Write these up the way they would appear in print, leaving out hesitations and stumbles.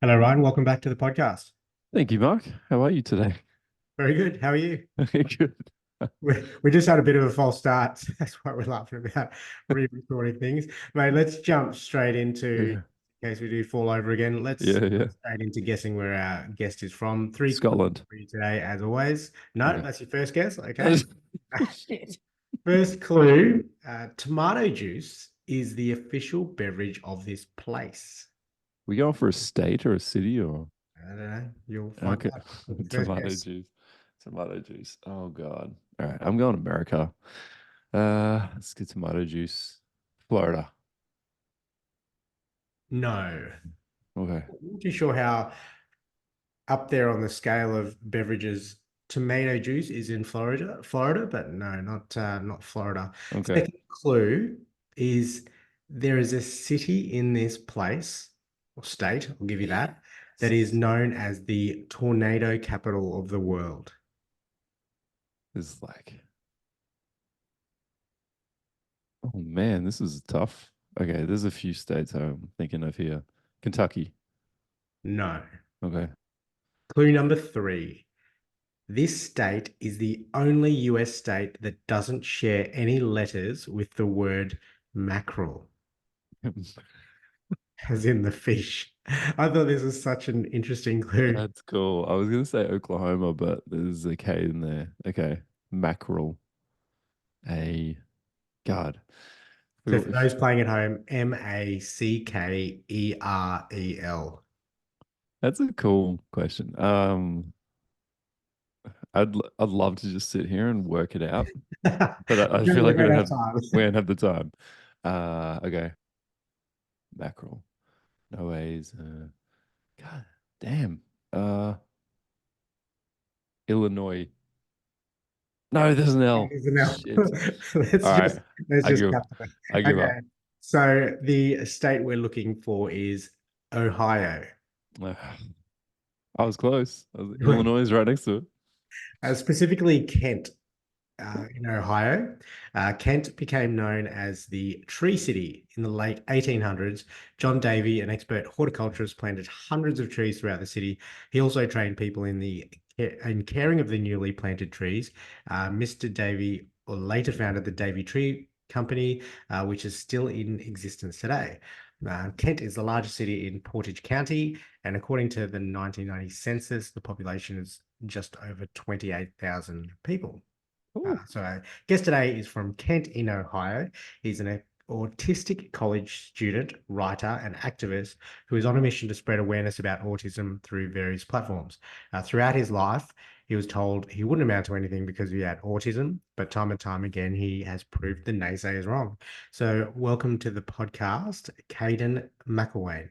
Hello, Ryan. Welcome back to the podcast. Thank you, Mark. How are you today? Very good. How are you? Good. We just had a bit of a false start. That's why we're laughing about re-recording things. Mate, let's jump straight into, Yeah, in case we do fall over again, let's yeah, yeah. straight into guessing where our guest is from. Three clues Scotland. for you today, as always. No, Okay. that's your first guess. Okay. Shit. First clue, tomato juice is the official beverage of this place. We going for a state or a city or I don't know. You'll find okay. out with the first Tomato guess. juice. Tomato juice. Oh God. All right. I'm going America. Let's get tomato juice. Florida. No. Okay. I'm not too sure how up there on the scale of beverages. Tomato juice is in Florida, but no, not Florida. Okay. Second clue is there is a city in this place or state, I'll give you that is known as the tornado capital of the world. This is oh man, this is tough. Okay, there's a few states I'm thinking of here. Kentucky. No. Okay. Clue number three. This state is the only US state that doesn't share any letters with the word mackerel, as in the fish. I thought this was such an interesting clue. That's cool. I was gonna say Oklahoma, but there's a K in there. Okay. Mackerel. A God. So for those playing at home, Mackerel. That's a cool question. I'd love to just sit here and work it out, but I We feel like don't have time. we don't have the time. Okay. Mackerel. No ways. God damn. Uh, Illinois. No, there's an L. Now, Shit. let's All right. just let's I just give cut to I it. give up. Okay. So the state we're looking for is Ohio. I was close. Illinois is right next to it. Specifically Kent. In Ohio. Kent became known as the Tree City in the late 1800s. John Davy, an expert horticulturist, planted hundreds of trees throughout the city. He also trained people in caring of the newly planted trees. Mr. Davy later founded the Davy Tree Company, which is still in existence today. Kent is the largest city in Portage County, and according to the 1990 census, the population is just over 28,000 people. Ooh. So our guest today is from Kent in Ohio. He's an autistic college student, writer, and activist who is on a mission to spread awareness about autism through various platforms. Throughout his life, he was told he wouldn't amount to anything because he had autism, but time and time again, he has proved the naysayers wrong. So, welcome to the podcast, Kadin McElwain.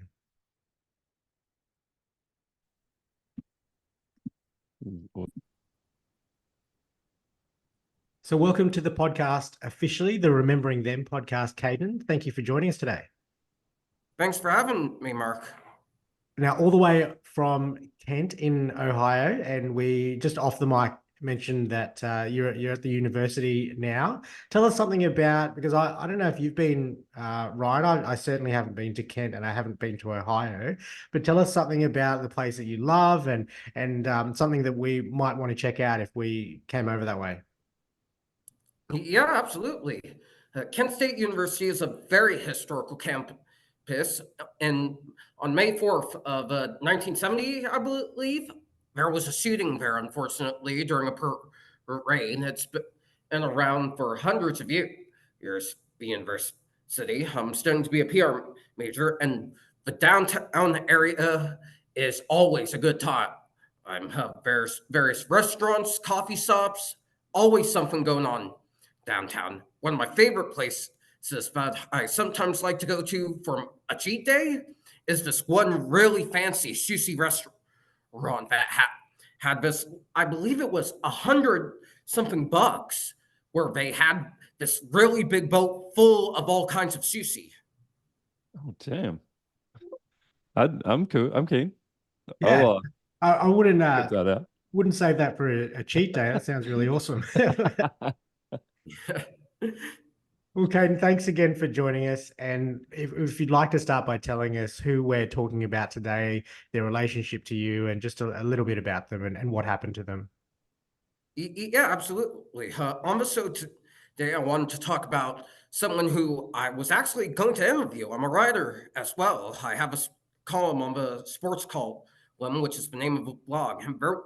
So, welcome to the podcast officially, the Remembering Them podcast, Caden. Thank you for joining us today. Thanks for having me, Mark. Now, all the way from Kent in Ohio, and we just off the mic mentioned that you're at the university now. Tell us something about because I don't know if you've been Ryan. I certainly haven't been to Kent, and I haven't been to Ohio. But tell us something about the place that you love, and something that we might want to check out if we came over that way. Yeah, absolutely. Kent State University is a very historical campus. And on May 4th of 1970, I believe, there was a shooting there, unfortunately, during a parade. It's been around for hundreds of years, the university. I'm studying to be a PR major, and the downtown area is always a good time. I'm various restaurants, coffee shops, always something going on downtown. One of my favorite places that I sometimes like to go to for a cheat day is this one really fancy sushi restaurant that had this. I believe it was 100 something bucks, where they had this really big boat full of all kinds of sushi. Oh damn. I'm cool. I'm keen. I'll Yeah, I wouldn't check that out. wouldn't save that for a cheat day. That sounds really awesome. Well, Caden, thanks again for joining us. And if you'd like to start by telling us who we're talking about today, their relationship to you, and just a little bit about them and what happened to them. Yeah, absolutely. On the show today, I wanted to talk about someone who I was actually going to interview. I'm a writer as well. I have a column on the sports column, which is the name of the blog. And there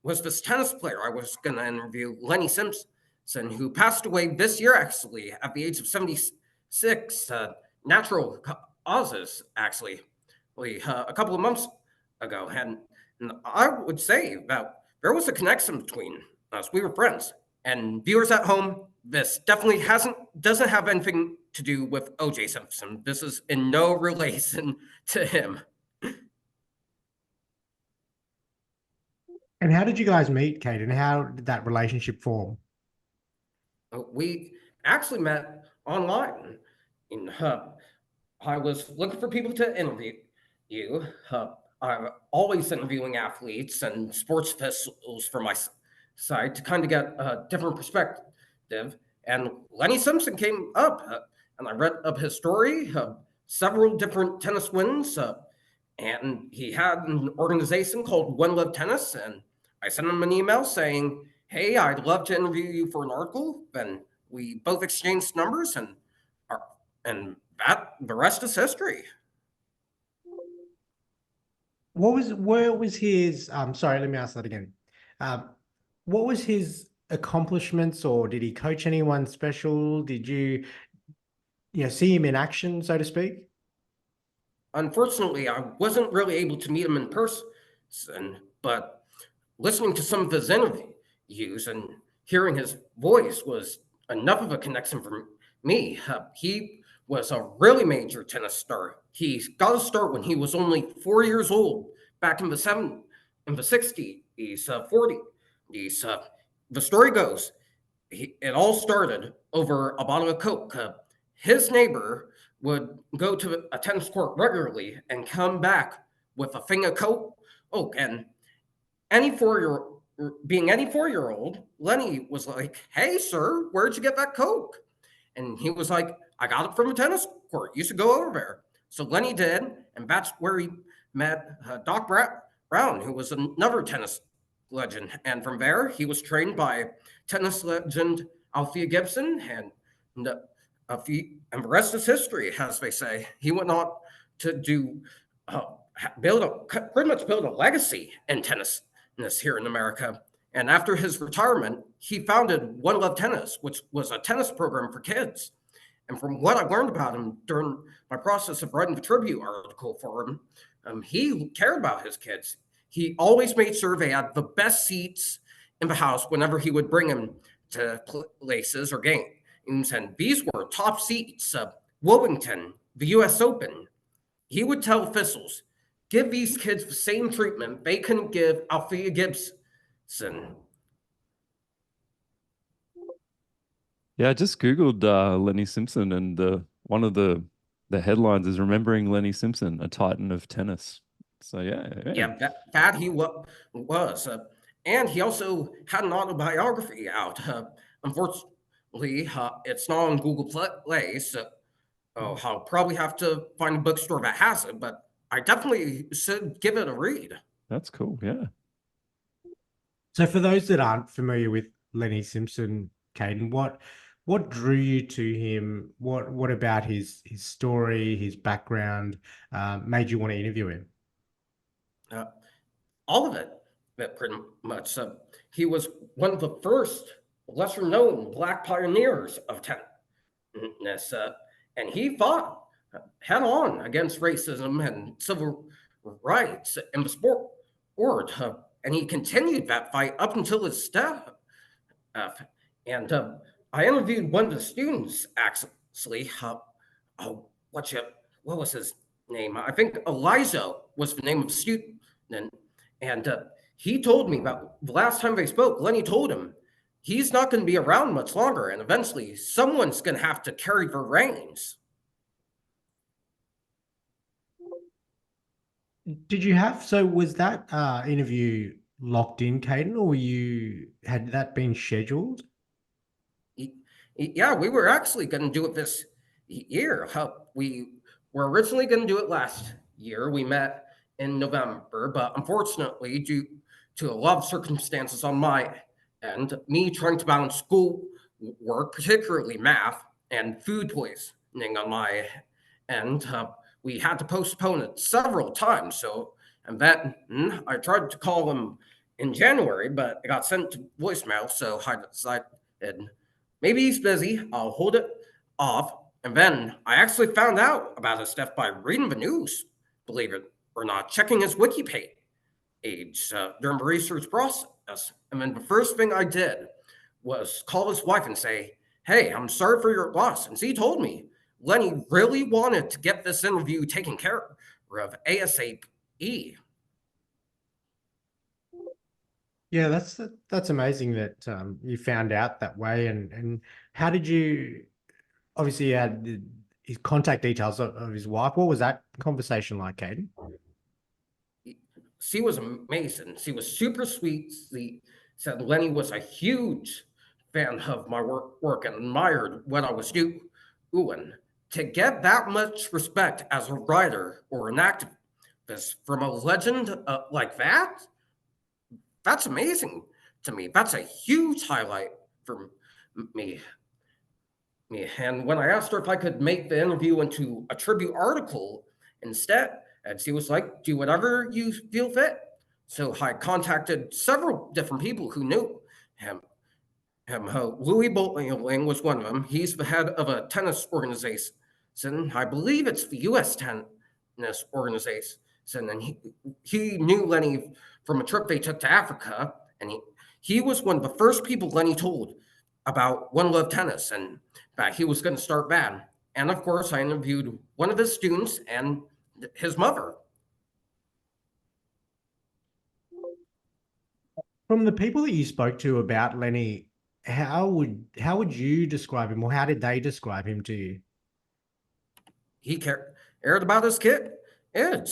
was this tennis player I was going to interview, Lenny Simpson, who passed away this year, actually, at the age of 76. Natural causes, actually, a couple of months ago. And I would say that there was a connection between us. We were friends. And viewers at home, this definitely doesn't have anything to do with O.J. Simpson. This is in no relation to him. And how did you guys meet, Caden? How did that relationship form? We actually met online. In I was looking for people to interview you. I'm always interviewing athletes and sports officials for my side to kind of get a different perspective. And Lenny Simpson came up, and I read up his story, several different tennis wins, and he had an organization called One Love Tennis, and I sent him an email saying, "Hey, I'd love to interview you for an article." Then we both exchanged numbers, and that the rest is history. Where was his sorry, let me ask that again. What was his accomplishments, or did he coach anyone special? Did you see him in action, so to speak? Unfortunately, I wasn't really able to meet him in person, but listening to some of his interviews and hearing his voice was enough of a connection for me. He was a really major tennis star. He got his start when he was only 4 years old, back in the 60s, 40s. The story goes, it all started over a bottle of Coke. His neighbor would go to a tennis court regularly and come back with a thing of Coke. Oh, and any 4 year old, Lenny was like, "Hey, sir, where'd you get that Coke?" And he was like, "I got it from a tennis court. You should go over there." So Lenny did, and that's where he met Doc Brown, who was another tennis legend. And from there, he was trained by tennis legend Althea Gibson, and and the rest is history, as they say. He went on to do uh, pretty much build a legacy in tennis here in America. And after his retirement, he founded One Love Tennis, which was a tennis program for kids. And from what I learned about him during my process of writing the tribute article for him, he cared about his kids. He always made sure they had the best seats in the house whenever he would bring them to places or games. And these were top seats, Wilmington, the US Open. He would tell officials, give these kids the same treatment they couldn't give Althea Gibson. Yeah, I just Googled Lenny Simpson, and one of the headlines is "Remembering Lenny Simpson, a Titan of Tennis." So Yeah, that he was. And he also had an autobiography out. Unfortunately, it's not on Google Play, so I'll probably have to find a bookstore that has it, but I definitely should give it a read. That's cool. Yeah. So for those that aren't familiar with Lenny Simpson, Caden, what drew you to him? What about his story, his background, made you want to interview him? All of it, pretty much. He was one of the first lesser known Black pioneers of tennis, and he fought head on against racism and civil rights in the sport. And he continued that fight up until his death. And I interviewed one of the students, actually. Oh, what was his name? I think Elijah was the name of the student. And he told me about the last time they spoke, Lenny told him he's not going to be around much longer, and eventually someone's going to have to carry the reins. So was that interview locked in, Caden, or had that been scheduled? Yeah, we were actually going to do it this year. We were originally going to do it last year. We met in November, but unfortunately, due to a lot of circumstances on my end, me trying to balance school work, particularly math, and food poisoning on my end, we had to postpone it several times. So, and then I tried to call him in January, but it got sent to voicemail. So I decided maybe he's busy. I'll hold it off. And then I actually found out about his death by reading the news, believe it or not, checking his wiki page during the research process. And then the first thing I did was call his wife and say, "Hey, I'm sorry for your loss." And she told me Lenny really wanted to get this interview taken care of ASAP. Yeah, that's amazing that you found out that way. And how did you obviously you had his contact details of his wife? What was that conversation like, Kadin? She was amazing. She was super sweet. She said Lenny was a huge fan of my work and admired what I was doing. To get that much respect as a writer or an activist from a legend like that, that's amazing to me. That's a huge highlight for me. And when I asked her if I could make the interview into a tribute article instead, and she was like, "Do whatever you feel fit." So I contacted several different people who knew him. Louis Bowling was one of them. He's the head of a tennis organization. I believe it's the U.S. Tennis Organization. And he knew Lenny from a trip they took to Africa. And he was one of the first people Lenny told about One Love Tennis and that he was going to start bad. And of course, I interviewed one of his students and his mother. From the people that you spoke to about Lenny, how would you describe him, or how did they describe him to you? He cared about his kids,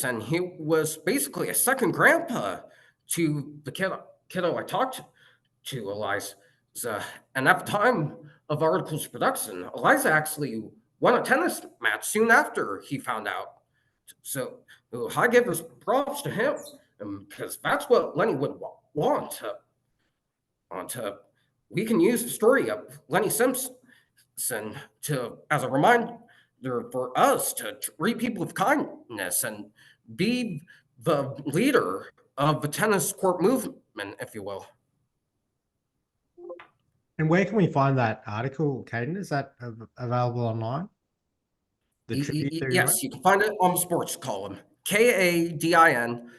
and he was basically a second grandpa to the kiddo I talked to, Eliza. And at the time of Article's production, Eliza actually won a tennis match soon after he found out. So I give his props to him because that's what Lenny would want. We can use the story of Lenny Simpson to as a reminder for us to treat people with kindness and be the leader of the tennis court movement, if you will. And where can we find that article, Kadin? Is that available online? The tribute that you wrote? Yes, you can find it on the sports column. KADIN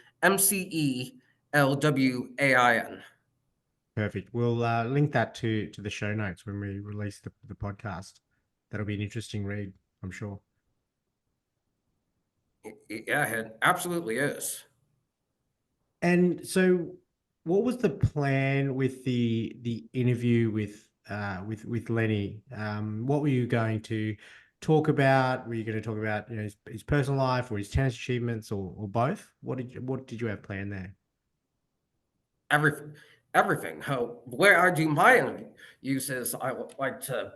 Perfect. We'll link that to the show notes when we release the podcast. That'll be an interesting read, I'm sure. Yeah, it absolutely is. And so, what was the plan with the interview with Lenny? What were you going to talk about? Were you going to talk about his personal life or his tennis achievements or both? What did you have planned there? Everything. How the way I do my interviews is I would like to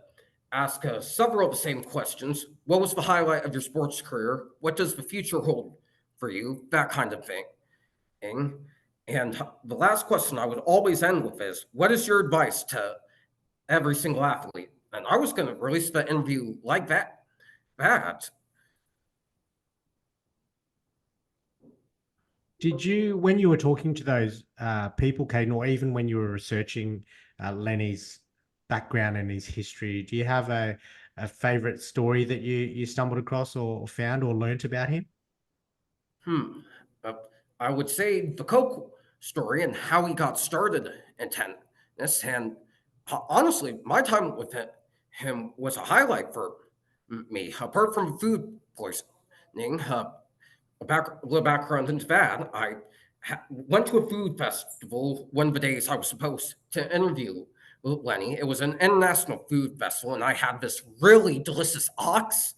ask several of the same questions. What was the highlight of your sports career? What does the future hold for you? That kind of thing. And the last question I would always end with is, what is your advice to every single athlete? And I was going to release the interview like that. Did you, when you were talking to those people, Kadin, or even when you were researching Lenny's background and his history, do you have a favorite story that you stumbled across or found or learnt about him? I would say the Coke story and how he got started in tennis. And honestly, my time with him was a highlight for me. Apart from food poisoning, a little background into that, I went to a food festival one of the days I was supposed to interview Lenny. It was an international food festival, and I had this really delicious ox.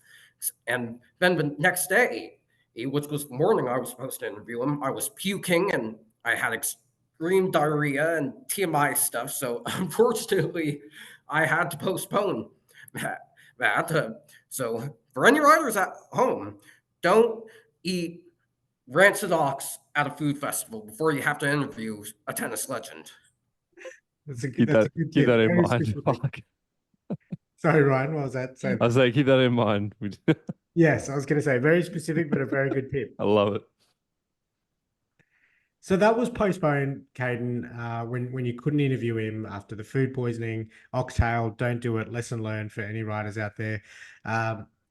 And then the next day, which was the morning I was supposed to interview him, I was puking and I had extreme diarrhea and TMI stuff. So unfortunately, I had to postpone So for any riders at home, don't eat rancid ox at a food festival before you have to interview a tennis legend. That's a good keep tip. that in Very mind. specific. Fuck. Sorry, Ryan, what was that? Say I was that. like, keep that in mind. Yes, I was going to say very specific, but a very good tip. I love it. So that was postponed, Caden, when you couldn't interview him after the food poisoning. Oxtail, don't do it. Lesson learned for any riders out there.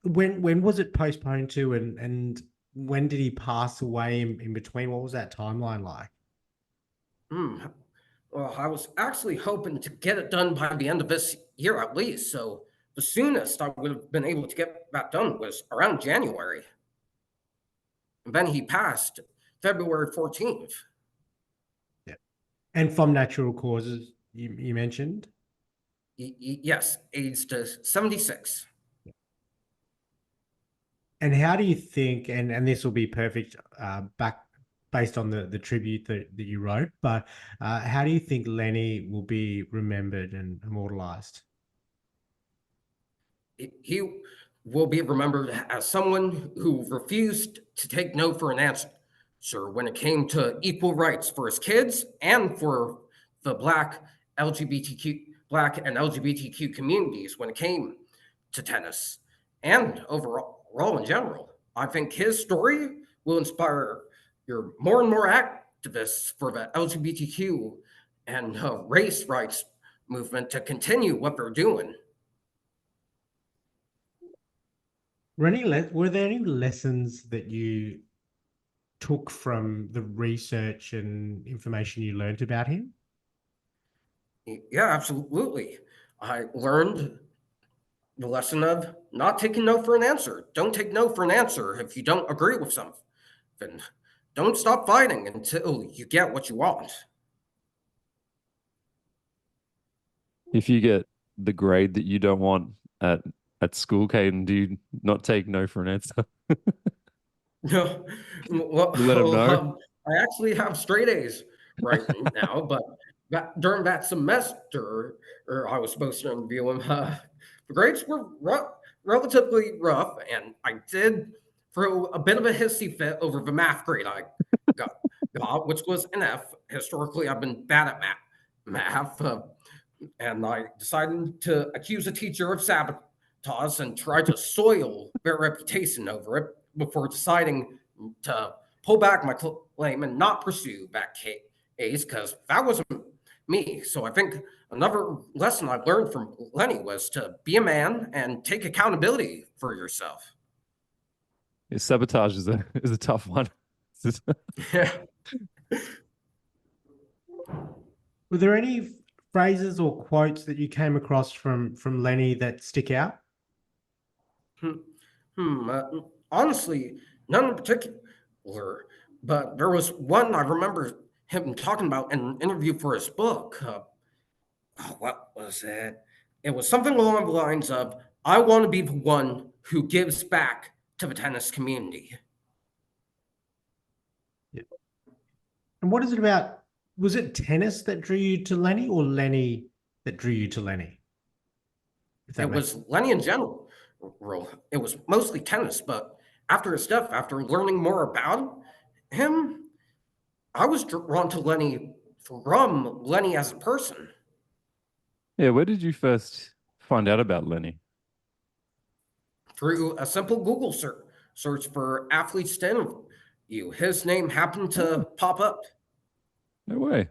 When was it postponed to, and when did he pass away in between? What was that timeline like? Well, I was actually hoping to get it done by the end of this year at least. So the soonest I would have been able to get that done was around January. And then he passed February 14th. Yeah, and from natural causes, you mentioned. Yes, aged 76. And how do you think, and this will be perfect back based on the tribute that you wrote, but how do you think Lenny will be remembered and immortalized? He will be remembered as someone who refused to take no for an answer. Sure, when it came to equal rights for his kids and for the Black and LGBTQ communities when it came to tennis and overall in general. I think his story will inspire your more and more activists for the LGBTQ and race rights movement to continue what they're doing. Were there any lessons that you took from the research and information you learned about him? Yeah, absolutely. I learned the lesson of not taking no for an answer. Don't take no for an answer if you don't agree with something. Don't stop fighting until you get what you want. If you get the grade that you don't want at school, Caden, do you not take no for an answer? No, well, You let him know. I actually have straight A's right now, but during that semester, or I was supposed to interview him, the grades were relatively rough, and I did throw a bit of a hissy fit over the math grade I got, which was an F. Historically, I've been bad at math, and I decided to accuse a teacher of sabotage and try to soil their reputation over it before deciding to pull back my claim and not pursue that case because that wasn't me. So I think another lesson I learned from Lenny was to be a man and take accountability for yourself. Yeah, sabotage is a tough one. Yeah. Were there any phrases or quotes that you came across from Lenny that stick out? Honestly, none in particular, but there was one I remember him talking about in an interview for his book. What was it? It was something along the lines of, I want to be the one who gives back to the tennis community. Yeah. And what is it about? Was it tennis that drew you to Lenny or Lenny that drew you to Lenny? It was Lenny in general. It was mostly tennis, but after his death, after learning more about him, I was drawn to Lenny from Lenny as a person. Yeah, where did you first find out about Lenny? Through a simple Google search for athletes to interview. His name happened to pop up. No way.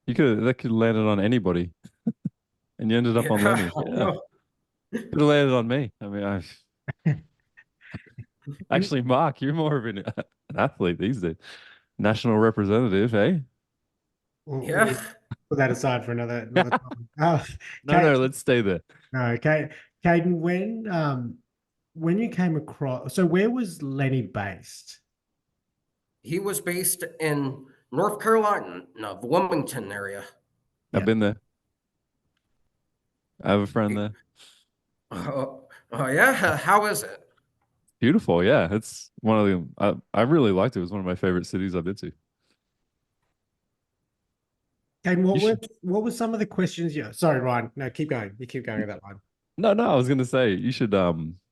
That could have landed on anybody. And you ended up on Lenny. Yeah. Could have landed on me. I mean, actually, Mark, you're more of an athlete these days. National representative, eh? Yeah. Put that aside for another time. No, let's stay there. Okay, Caden, when you came across, so where was Lenny based? He was based in North Carolina, the Wilmington area. I've been there. I have a friend there. Oh, yeah. How is it? Beautiful. Yeah, it's one of the. I really liked it. It was one of my favorite cities I've been to. And what were some of the questions? Yeah, sorry, Ryan. No, keep going. You keep going with that line. No, no, I was gonna say you should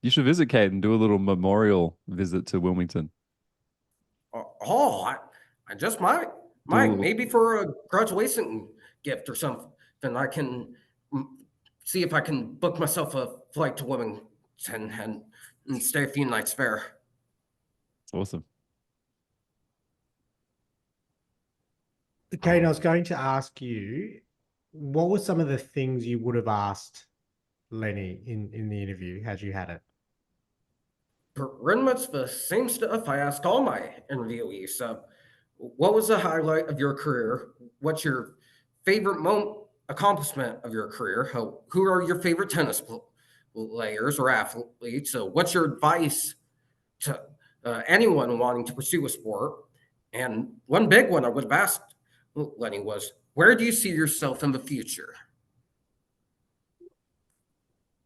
visit Kate and do a little memorial visit to Wilmington. Oh, I just might, Do a little. maybe for a graduation gift or something. Then I can mm, see if I can book myself a flight to Wilmington and stay a few nights there. It's awesome. Kate, I was going to ask you, what were some of the things you would have asked Lenny in the interview had you had it? Pretty much the same stuff I asked all my interviewees. What was the highlight of your career? What's your favorite accomplishment of your career? Who are your favorite tennis players or athletes? What's your advice to anyone wanting to pursue a sport? And one big one I would have asked Lenny was, where do you see yourself in the future?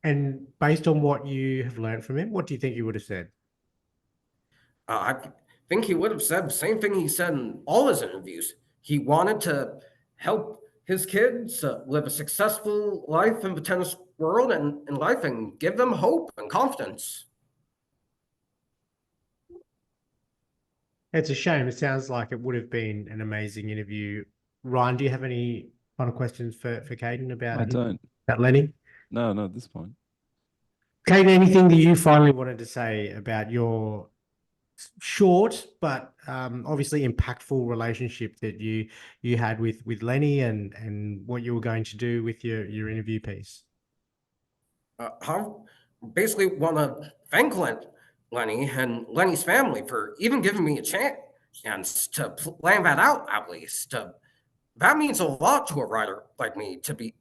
And based on what you have learned from him, what do you think you would have said? I think he would have said the same thing he said in all his interviews. He wanted to help his kids live a successful life in the tennis world and in life and give them hope and confidence. It's a shame. It sounds like it would have been an amazing interview. Ryan, do you have any final questions for Caden I don't. about Lenny? No, not at this point. Caden, anything that you finally wanted to say about your short but obviously impactful relationship that you had with Lenny and what you were going to do with your interview piece? I basically want to thank Lenny and Lenny's family for even giving me a chance to plan that out at least. That means a lot to a writer like me to be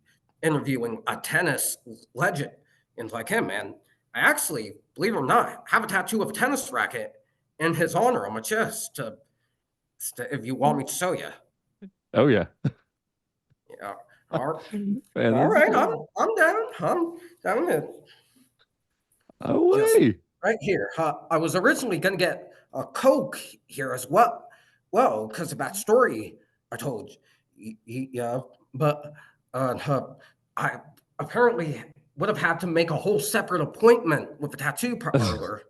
interviewing a tennis legend and like him. And I actually, believe it or not, have a tattoo of a tennis racket in his honor on my chest. If you want me to show you. Oh yeah. Yeah. All Man, right. cool. I'm down. I'm down. Oh Just way. right here. I was originally going to get a Coke here as well. Well, because of that story I told you. Yeah, but I apparently would have had to make a whole separate appointment with the tattoo parlor.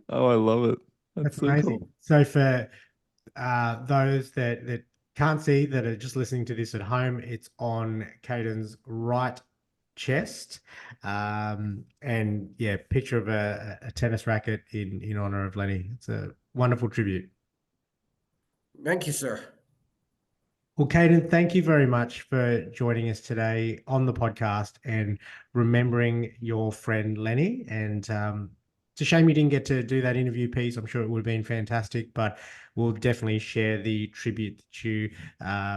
Oh, I love it. That's so amazing. cool. So for those that can't see, that are just listening to this at home, it's on Caden's right chest. And yeah, picture of a tennis racket in honor of Lenny. It's a wonderful tribute. Thank you, sir. Well, Caden, thank you very much for joining us today on the podcast and remembering your friend Lenny. And it's a shame you didn't get to do that interview piece. I'm sure it would have been fantastic, but we'll definitely share the tribute that you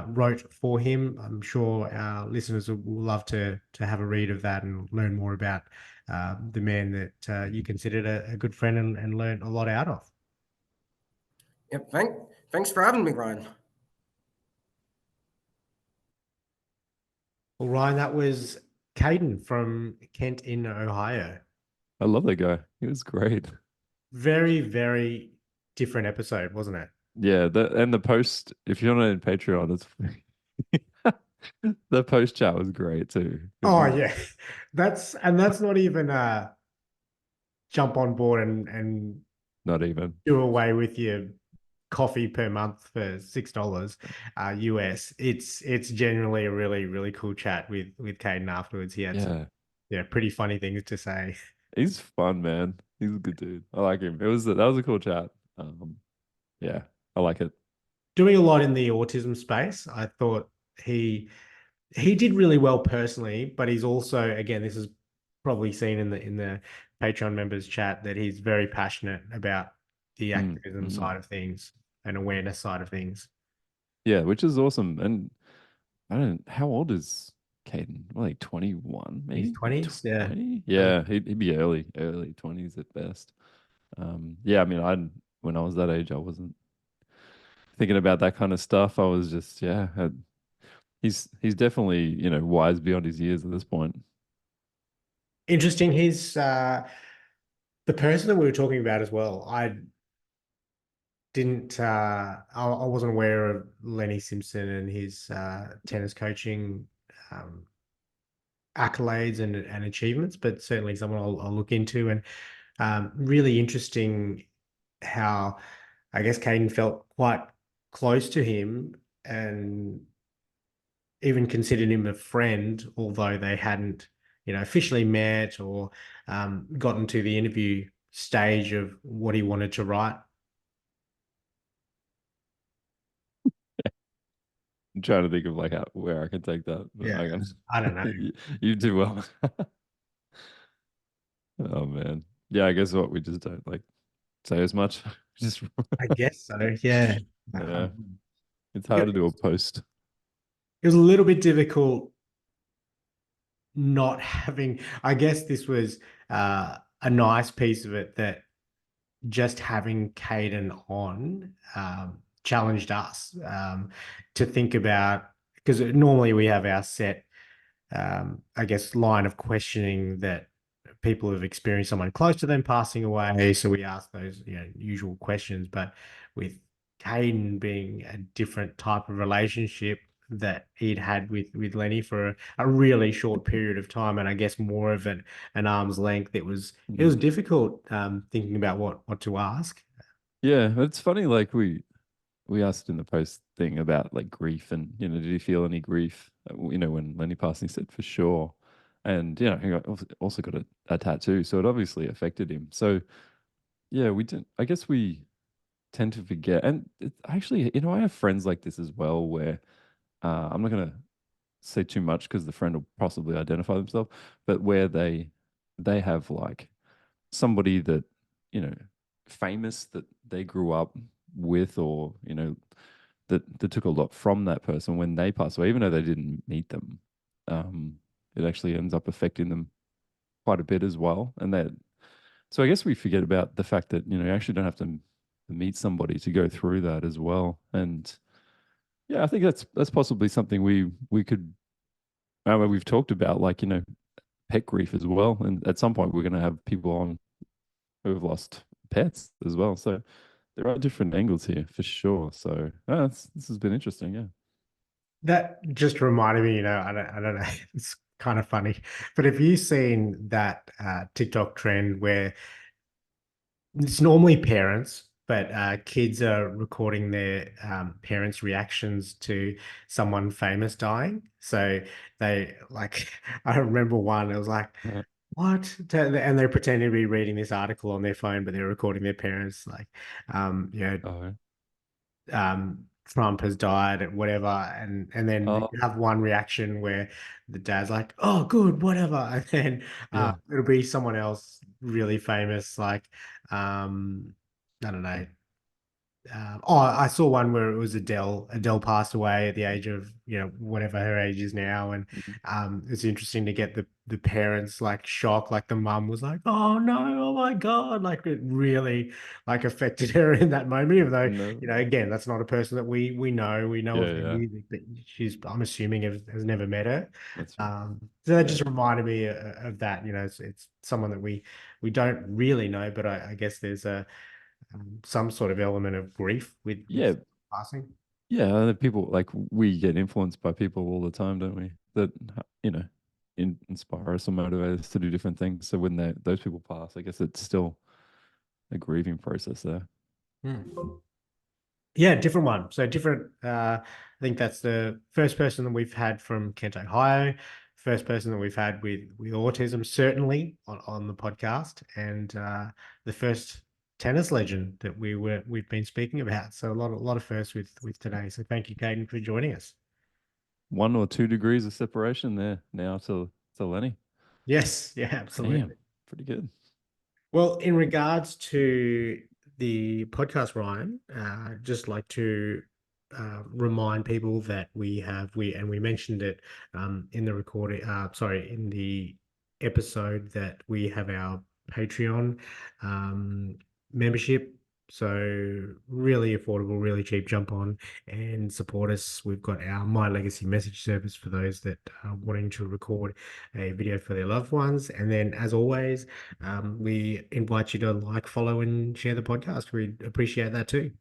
wrote for him. I'm sure our listeners will love to have a read of that and learn more about the man that you considered a good friend and learned a lot out of. Yeah, thanks for having me, Ryan. Well, Ryan, that was Caden from Kent in Ohio. I love that guy. He was great. Very, very different episode, wasn't it? Yeah, and the post, if you're not in Patreon, it's the post chat was great too. Oh yeah. That's not even jump on board and Not even. do away with your coffee per month for $6 US. It's generally a really, really cool chat with Caden afterwards. He had some pretty funny things to say. He's fun, man. He's a good dude. I like him. That was a cool chat. Yeah, I like it. Doing a lot in the autism space. I thought he did really well personally, but he's also, again, this is probably seen in the Patreon members chat, that he's very passionate about the activism side of things and awareness side of things. Yeah, which is awesome. And how old is Caden? Well, like 21, maybe? He's 20s, yeah. 20? Yeah, he'd be early 20s at best. Yeah, I mean, when I was that age, I wasn't thinking about that kind of stuff. I was just, he's definitely, wise beyond his years at this point. Interesting. He's the person that we were talking about as well. I wasn't aware of Lenny Simpson and his tennis coaching accolades and achievements, but certainly someone I'll look into. And really interesting how I guess Kadin felt quite close to him and even considered him a friend, although they hadn't, officially met or gotten to the interview stage of what he wanted to write. I'm trying to think of like where I can take that. But Yeah, hang on. I don't know. You do well. Oh man. Yeah, I guess what we just don't like say as much. Just I guess so. Yeah. yeah. It's It hard to do a post. was a little bit difficult not having. I guess this was a nice piece of it that just having Kadin on challenged us to think about, because normally we have our set, I guess, line of questioning that people have experienced someone close to them passing away. So we ask those, usual questions, but with Kadin being a different type of relationship that he'd had with Lenny for a really short period of time, and I guess more of an arm's length, it was difficult thinking about what to ask. Yeah, it's funny. Like we asked in the post thing about like grief, and did he feel any grief? When Lenny passed, he said for sure, and also got a tattoo, so it obviously affected him. So yeah, we didn't. I guess we tend to forget, and actually, I have friends like this as well, where I'm not gonna say too much because the friend will possibly identify themselves, but where they have like somebody that you know famous that they grew up with, or that took a lot from that person when they pass away, even though they didn't meet them. um it actually ends up affecting them quite a bit as well, and that so I guess we forget about the fact that you actually don't have to meet somebody to go through that as well. And yeah, I think that's possibly something we could we've talked about, like pet grief as well, and at some point we're going to have people on who have lost pets as well. So there are different angles here for sure. So this has been interesting. Yeah. That just reminded me, I don't know, it's kind of funny, but have you seen that TikTok trend where it's normally parents, but kids are recording their parents' reactions to someone famous dying? So they like, I remember one, it was like, Uh, what? And they're pretending to be reading this article on their phone, but they're recording their parents, like, you know, oh, Trump has died and whatever, and then oh, you have one reaction where the dad's like, "Oh, good, whatever," and then yeah. it'll be someone else really famous, like I don't know, I saw one where it was Adele. Adele passed away at the age of, whatever her age is now, and Mhm. it's interesting to get the parents like shock. Like the mum was like, "Oh no, oh my God!" Like it really like affected her in that moment. Even though, No. again, that's not a person that we know Yeah, of her yeah. music, but I'm assuming has never met her. That's right. So that Yeah. just reminded me of that. It's someone that we don't really know, but I guess there's some sort of element of grief with Yeah. passing. Yeah. People like we get influenced by people all the time, don't we? That you know inspire us or motivate us to do different things. So when those people pass, I guess it's still a grieving process there. Hmm. Yeah, different one. So different. I think that's the first person that we've had from Kent, Ohio. First person that we've had with autism, certainly on the podcast, and the first tennis legend that we've been speaking about. So a lot of firsts with today. So thank you, Caden, for joining us. 1 or 2 degrees of separation there now to Lenny. Yes, yeah, absolutely. Damn, pretty good. Well, in regards to the podcast, Ryan, just like to remind people that we mentioned it in the recording, sorry, in the episode, that we have our Patreon um, membership. So really affordable, really cheap. Jump on and support us. We've got our My Legacy message service for those that are wanting to record a video for their loved ones. And then, as always, we invite you to like, follow, and share the podcast. We'd appreciate that too.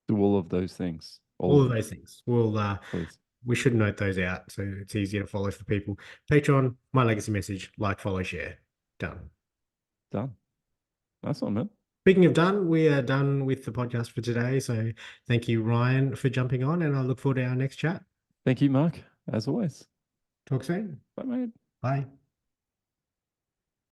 Do all of those things. All All of of them, those things. We'll please. we should note those out so it's easier to follow for people. Patreon, My Legacy Message, like, follow, share. Done. Done. Nice one, man. Speaking of done, we are done with the podcast for today. So thank you, Ryan, for jumping on, and I look forward to our next chat. Thank you, Mark, as always. Talk soon. Bye, mate. Bye.